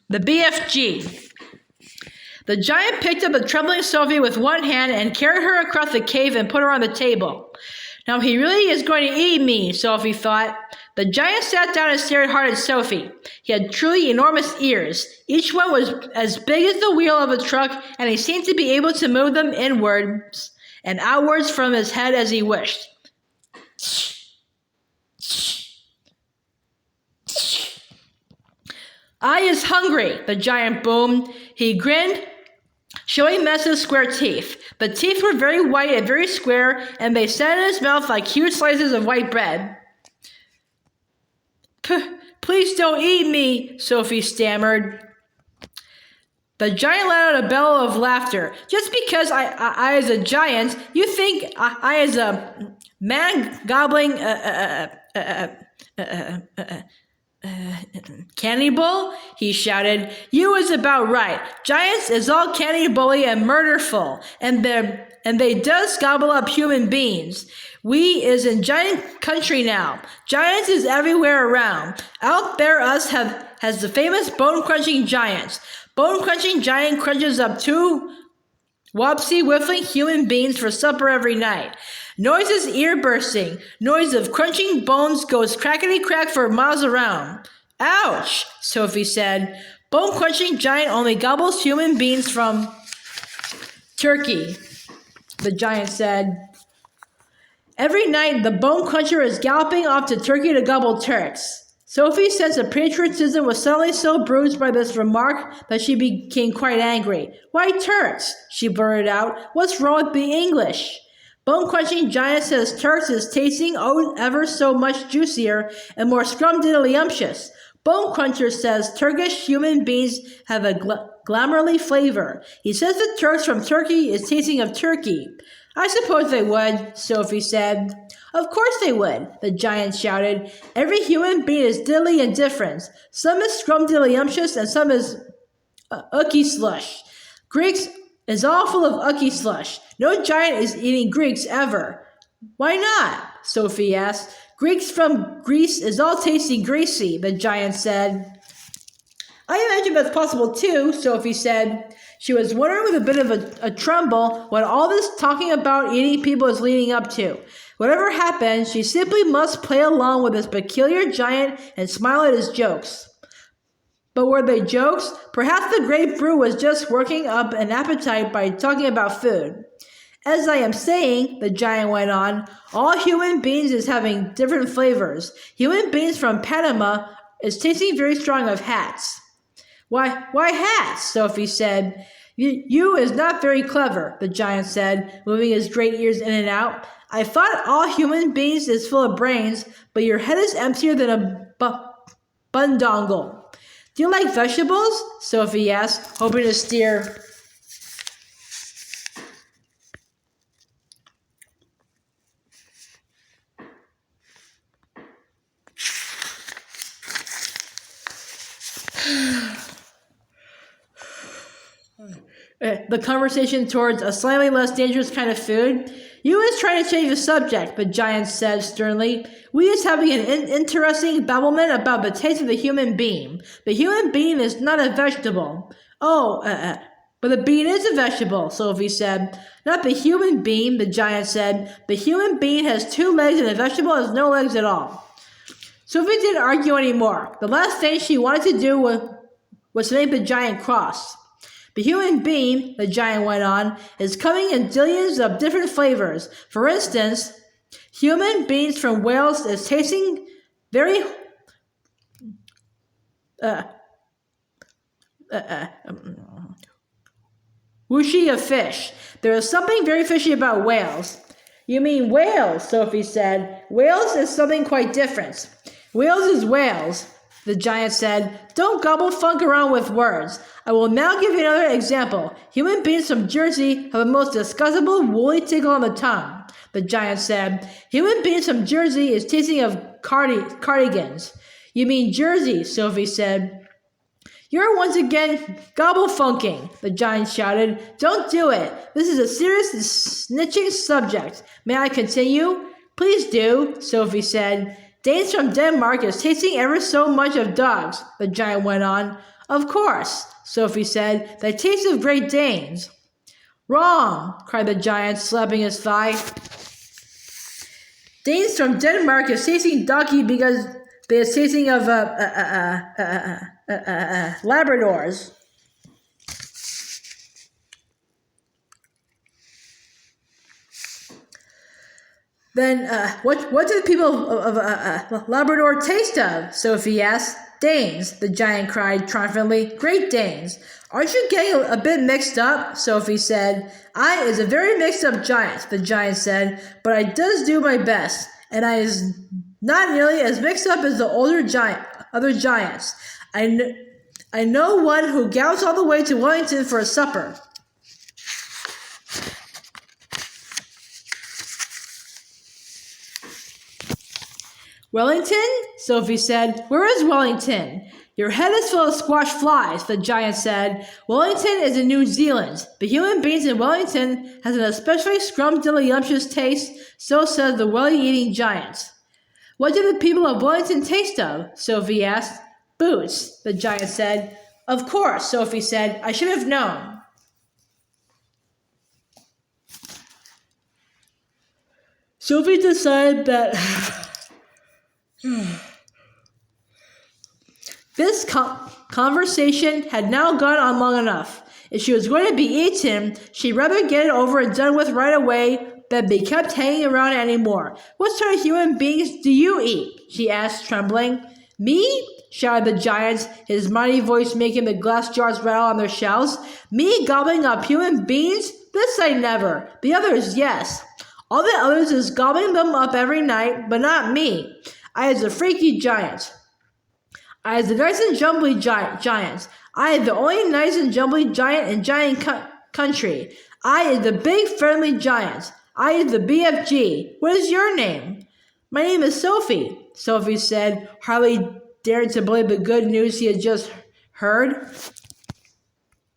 The BFG. The giant picked up a trembling Sophie with one hand and carried her across the cave and put her on the table. Now he really is going to eat me, Sophie thought. The giant sat down and stared hard at Sophie. He had truly enormous ears. Each one was as big as the wheel of a truck, and he seemed to be able to move them inwards and outwards from his head as he wished. I is hungry, the giant boomed. He grinned, showing massive square teeth. The teeth were very white and very square, and they sat in his mouth like huge slices of white bread. Please don't eat me, Sophie stammered. The giant let out a bellow of laughter. Just because I is a giant, you think I is a man gobbling cannibal? He shouted. You is about right. Giants is all cannibally and murderful, and they does gobble up human beings. We is in giant country now. Giants is everywhere around. Out there us has the famous bone-crunching giants. Bone-crunching giant crunches up 2 wopsy whiffling human beings for supper every night. Noise is ear-bursting. Noise of crunching bones goes crackety-crack for miles around. Ouch, Sophie said. Bone-crunching giant only gobbles human beings from turkey, the giant said. Every night, the Bonecruncher is galloping off to Turkey to gobble Turks. Sophie's sense of patriotism was suddenly so bruised by this remark that she became quite angry. Why Turks? She blurted out. What's wrong with being English? Bone-crunching giant says Turks is tasting ever so much juicier and more scrumdiddlyumptious. Bonecruncher says Turkish human beings have a glamourly flavor. He says the Turks from Turkey is tasting of turkey. I suppose they would, Sophie said. Of course they would, the giant shouted. Every human being is diddly and different. Some is scrumdiddlyumptious and some is ookie slush. Greeks is all full of ookie slush. No giant is eating Greeks ever. Why not? Sophie asked. Greeks from Greece is all tasting greasy, the giant said. I imagine that's possible too, Sophie said. She was wondering with a bit of a tremble what all this talking about eating people is leading up to. Whatever happened, she simply must play along with this peculiar giant and smile at his jokes. But were they jokes? Perhaps the great brew was just working up an appetite by talking about food. As I am saying, the giant went on, all human beings is having different flavors. Human beings from Panama is tasting very strong of hats. Why hats? Sophie said. You is not very clever, the giant said, moving his great ears in and out. I thought all human beings is full of brains, but your head is emptier than a bundongle. Do you like vegetables? Sophie asked, hoping to steer. The conversation towards a slightly less dangerous kind of food. You is trying to change the subject, the giant said sternly. We is having an interesting babblement about the taste of the human being. The human being is not a vegetable. But the bean is a vegetable, Sophie said. Not the human being, the giant said. The human being has 2 legs and the vegetable has no legs at all. Sophie didn't argue anymore. The last thing she wanted to do was to make the giant cross. The human being, the giant went on, is coming in zillions of different flavors. For instance, human beings from Wales is tasting very whooshy of fish. There is something very fishy about whales. You mean whales, Sophie said. Whales is something quite different. Whales is whales, the giant said. Don't gobble funk around with words. I will now give you another example. Human beings from Jersey have a most disgustable woolly tickle on the tongue, the giant said. Human beings from Jersey is tasting of cardigans. You mean Jersey, Sophie said. You're once again gobble-funking, the giant shouted. Don't do it. This is a serious snitching subject. May I continue? Please do, Sophie said. Danes from Denmark is tasting ever so much of dogs, the giant went on. Of course, Sophie said, the taste of Great Danes. Wrong, cried the giant, slapping his thigh. Danes from Denmark is tasting doggy because they're tasting of Labradors. Then, what do the people of Labrador taste of? Sophie asked. Danes, the giant cried triumphantly. Great Danes. Aren't you getting a bit mixed up? Sophie said. I is a very mixed up giant, the giant said, but I does do my best, and I is not nearly as mixed up as the other giants. I know one who gallops all the way to Wellington for a supper. Wellington? Sophie said. Where is Wellington? Your head is full of squash flies, the giant said. Wellington is in New Zealand. The human beings in Wellington has an especially scrumptious taste, so says the welly-eating giant. What do the people of Wellington taste of? Sophie asked. Boots, the giant said. Of course, Sophie said. I should have known. Sophie decided that this conversation had now gone on long enough. If she was going to be eaten, she'd rather get it over and done with right away than be kept hanging around anymore. What sort of human beings do you eat? She asked, trembling. Me? Shouted the giant, his mighty voice making the glass jars rattle on their shelves. Me gobbling up human beings? This I never. The others, yes. All the others is gobbling them up every night, but not me. I is a freaky giant. I is the nice and jumbly giant. I is the only nice and jumbly giant in giant country. I is the big friendly giant. I is the BFG. What is your name? My name is Sophie, Sophie said, hardly daring to believe the good news he had just heard.